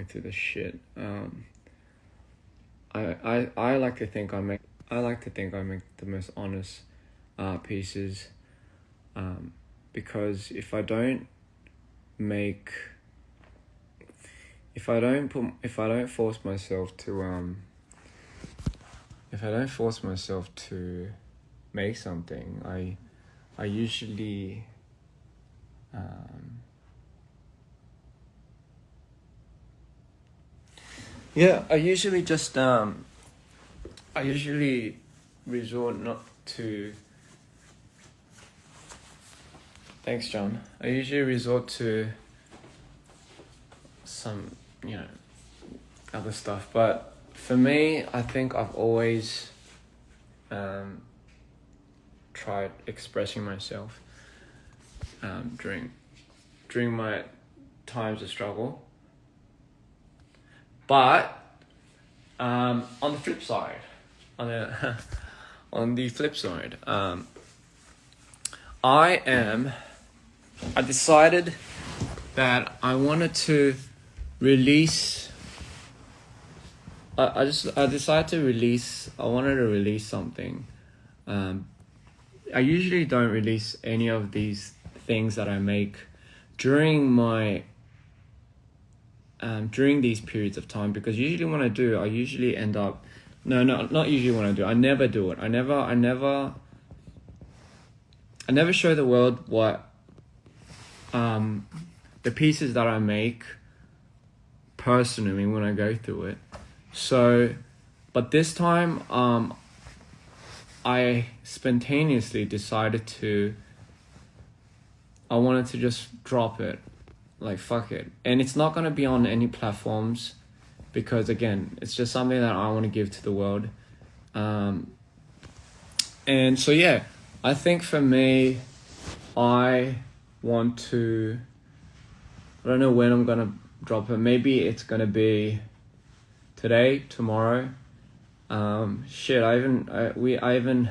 through the shit. I like to think I make the most honest pieces, because if I don't force myself to make something, I usually I usually resort not to. Thanks, John. I usually resort to some, other stuff. But for me, I think I've always tried expressing myself during my times of struggle. But on the flip side, I decided that I wanted to release. I wanted to release something. I usually don't release any of these things that I make during these periods of time, because usually when I do, I usually end up. No, not usually when I do. I never do it. I never show the world what the pieces that I make personally when I go through it. So, but this time, I spontaneously decided I wanted to just drop it, like fuck it. And it's not gonna be on any platforms, because again, it's just something that I want to give to the world. And so yeah, I think for me, I don't know when I'm gonna drop it. Maybe it's gonna be today, tomorrow. I even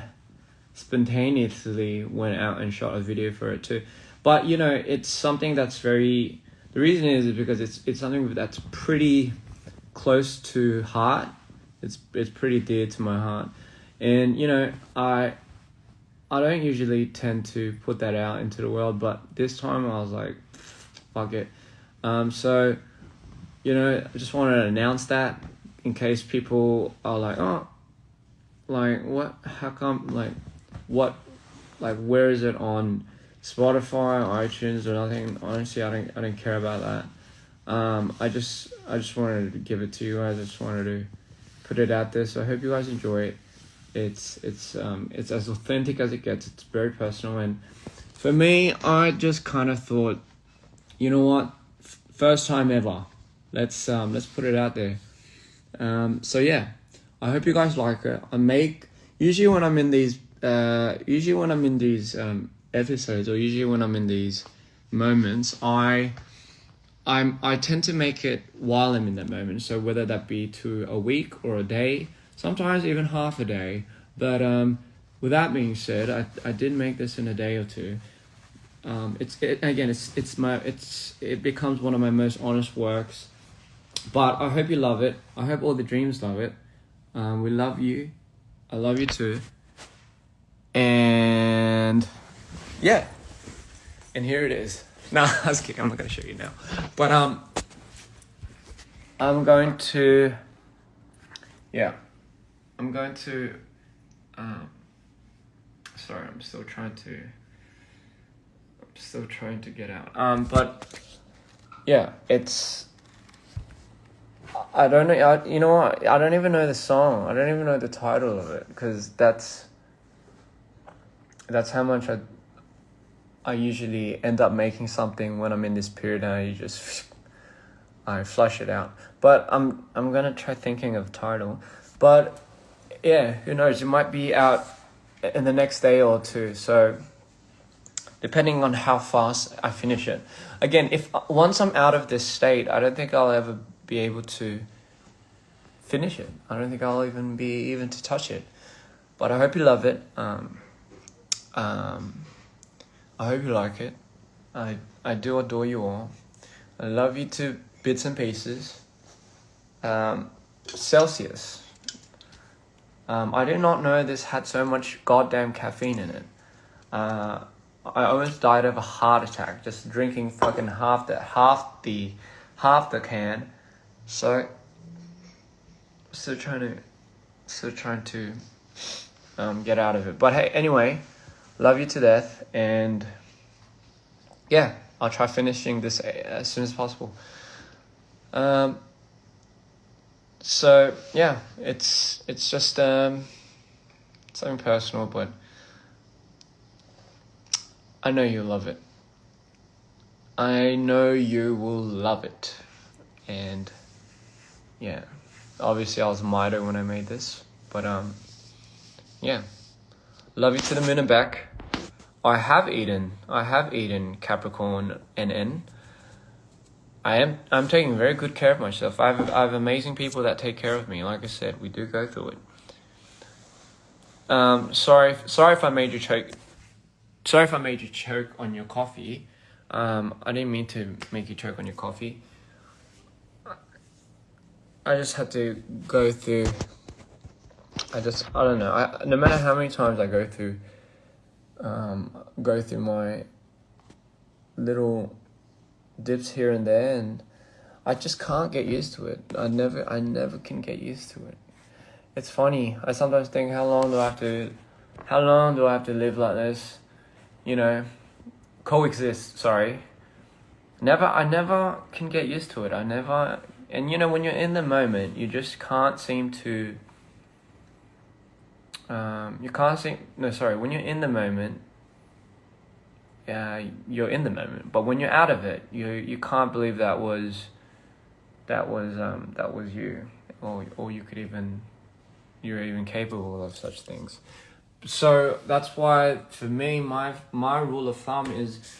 spontaneously went out and shot a video for it too. But it's something that's the reason is because it's something that's pretty close to heart. It's pretty dear to my heart, and I don't usually tend to put that out into the world, but this time I was like, fuck it. So I just wanted to announce that in case people are like, oh, like what? How come? Like what? Like where is it on Spotify, iTunes, or nothing? Honestly, I don't care about that. I just wanted to give it to you guys. I just wanted to put it out there. So I hope you guys enjoy it. It's as authentic as it gets. It's very personal, and for me, I just kind of thought, you know what, first time ever. Let's put it out there. So yeah, I hope you guys like it. Usually when I'm in these episodes, or usually when I'm in these moments, I tend to make it while I'm in that moment. So whether that be to a week or a day, sometimes even half a day. But with that being said, I did make this in a day or two. It becomes one of my most honest works. But I hope you love it. I hope all the dreams love it. We love you. I love you too. And yeah. And here it is. No, I was kidding. I'm not going to show you now. But I'm going to sorry, I'm still trying to get out. But yeah, I don't know. You know what? I don't even know the song. I don't even know the title of it, because that's how much I usually end up making something when I'm in this period, and I flush it out. But I'm gonna try thinking of a title. But yeah, who knows? It might be out in the next day or two. So depending on how fast I finish it. Again, once I'm out of this state, I don't think I'll ever be able to finish it. I don't think I'll even be to touch it. But I hope you love it. I hope you like it. I do adore you all. I love you to bits and pieces. Celsius. I did not know this had so much goddamn caffeine in it. I almost died of a heart attack just drinking fucking half the can. So still trying to get out of it. But hey, anyway, love you to death, and yeah, I'll try finishing this as soon as possible. So yeah, it's just something personal, but I know you'll love it. I know you will love it. And yeah, obviously I was a miter when I made this, but yeah, love you to the moon and back. I have eaten Capricorn NN. I'm taking very good care of myself. I have amazing people that take care of me. Like I said, we do go through it. Sorry if I made you choke. Sorry if I made you choke on your coffee. I didn't mean to make you choke on your coffee. I just had to go through. I don't know. No matter how many times I go through my little dips here and there, and I just can't get used to it. I never can get used to it. It's funny. I sometimes think, how long do I have to live like this? You know, coexist. Sorry. I never can get used to it. And you know, when you're in the moment, you just can't seem to. When you're in the moment, you're in the moment. But when you're out of it, you can't believe that was you, or you're even capable of such things. So that's why, for me, my rule of thumb is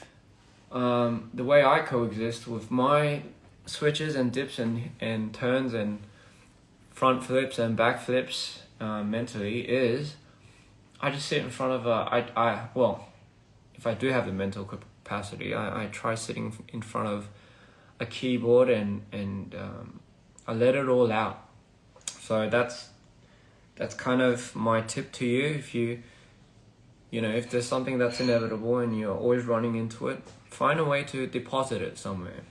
the way I coexist with my switches and dips and turns and front flips and back flips mentally is I just sit in front of if I do have the mental capacity, I try sitting in front of a keyboard and I let it all out. So that's kind of my tip to you. If you know, if there's something that's inevitable and you're always running into it, find a way to deposit it somewhere.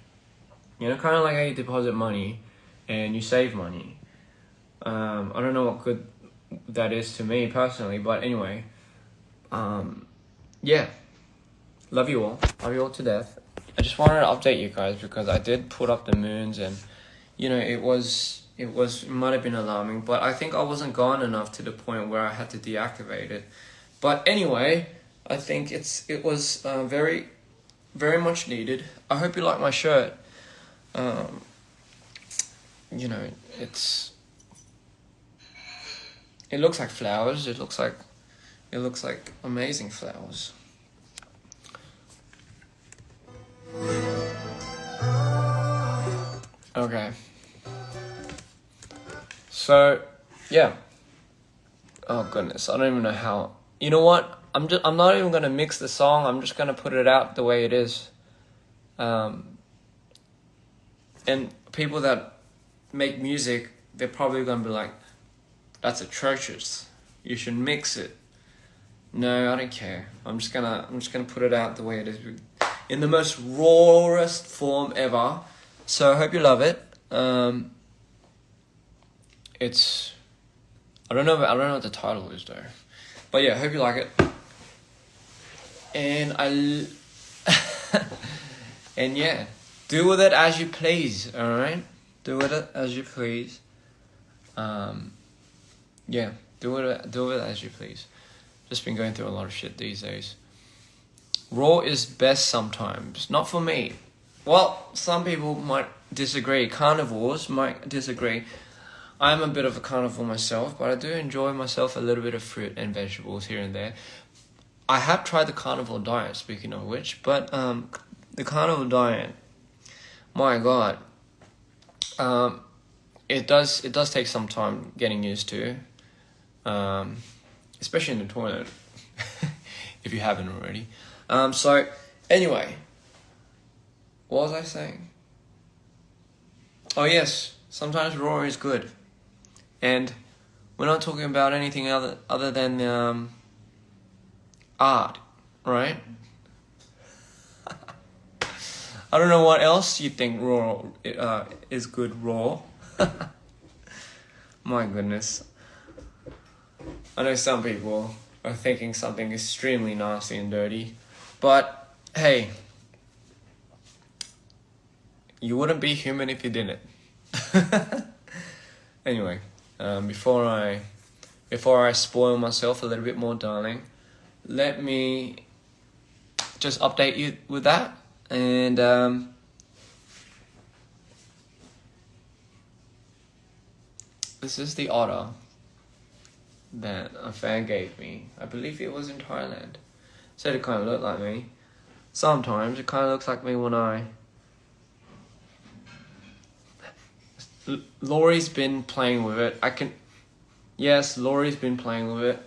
You know, kind of like how you deposit money and you save money. I don't know what good that is to me personally, but anyway, yeah, love you all to death. I just wanted to update you guys because I did put up the moons, and you know, it might have been alarming, but I think I wasn't gone enough to the point where I had to deactivate it. But anyway, I think it was very, very much needed. I hope you like my shirt. You know, it looks like flowers. It looks like amazing flowers. Okay. So, yeah. Oh goodness, I don't even know how. You know what? I'm not even gonna mix the song. I'm just gonna put it out the way it is. And people that make music, they're probably gonna be like, "That's atrocious. You should mix it." No, I don't care. I'm just gonna put it out the way it is, in the most rawest form ever. So I hope you love it. It's, I don't know what the title is though, but yeah, I hope you like it. And and yeah, do with it as you please. All right, do with it as you please. Yeah, do with it as you please. Just been going through a lot of shit these days. Raw is best sometimes, not for me. Well, some people might disagree. Carnivores might disagree. I'm a bit of a carnivore myself, but I do enjoy myself a little bit of fruit and vegetables here and there. I have tried the carnivore diet, speaking of which, but the carnivore diet, my God, it does take some time getting used to, especially in the toilet, if you haven't already. So anyway, what was I saying? Oh yes, sometimes raw is good. And we're not talking about anything other than art, right? I don't know what else you think raw is good raw. My goodness. I know some people are thinking something extremely nasty and dirty, but hey, you wouldn't be human if you didn't. Anyway, before I spoil myself a little bit more, darling, let me just update you with that. And this is the otter that a fan gave me. I believe it was in Thailand. Said it kind of looked like me. Sometimes it kind of looks like me when Laurie's been playing with it. Yes, Laurie's been playing with it.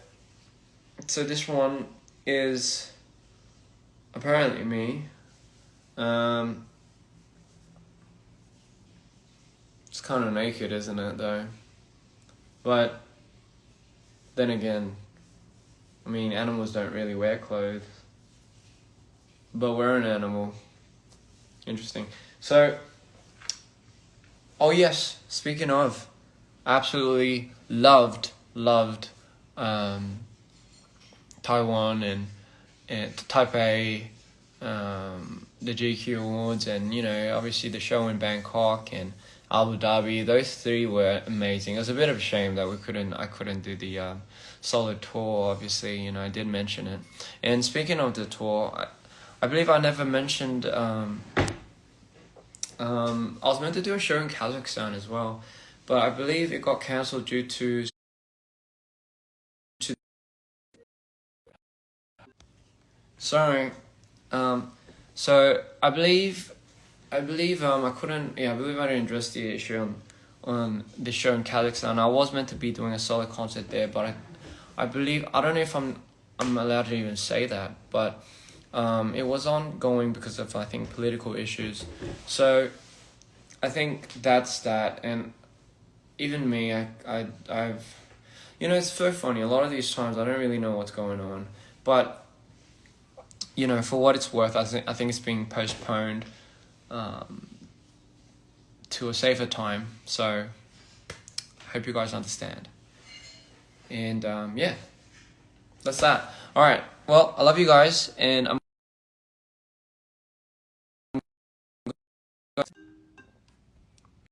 So this one is apparently me. It's kind of naked, isn't it, though? But then again, I mean, animals don't really wear clothes. But we're an animal. Interesting. So, oh yes, speaking of, absolutely loved Taiwan and Taipei, the GQ Awards, and obviously the show in Bangkok and Abu Dhabi. Those three were amazing. It was a bit of a shame that I couldn't do the solo tour. Obviously, I did mention it. And speaking of the tour, I believe I never mentioned. I was meant to do a show in Kazakhstan as well, but I believe it got cancelled due to. Sorry. So I believe I couldn't. Yeah, I believe I didn't address the issue on the show in Kazakhstan. I was meant to be doing a solo concert there, but I believe, I don't know if I'm allowed to even say that, but it was ongoing because of, I think, political issues. So I think that's that. And even me, I've it's so funny. A lot of these times I don't really know what's going on, but for what it's worth, I think it's being postponed to a safer time. So I hope you guys understand. And yeah, that's that. All right. Well, I love you guys, and I'm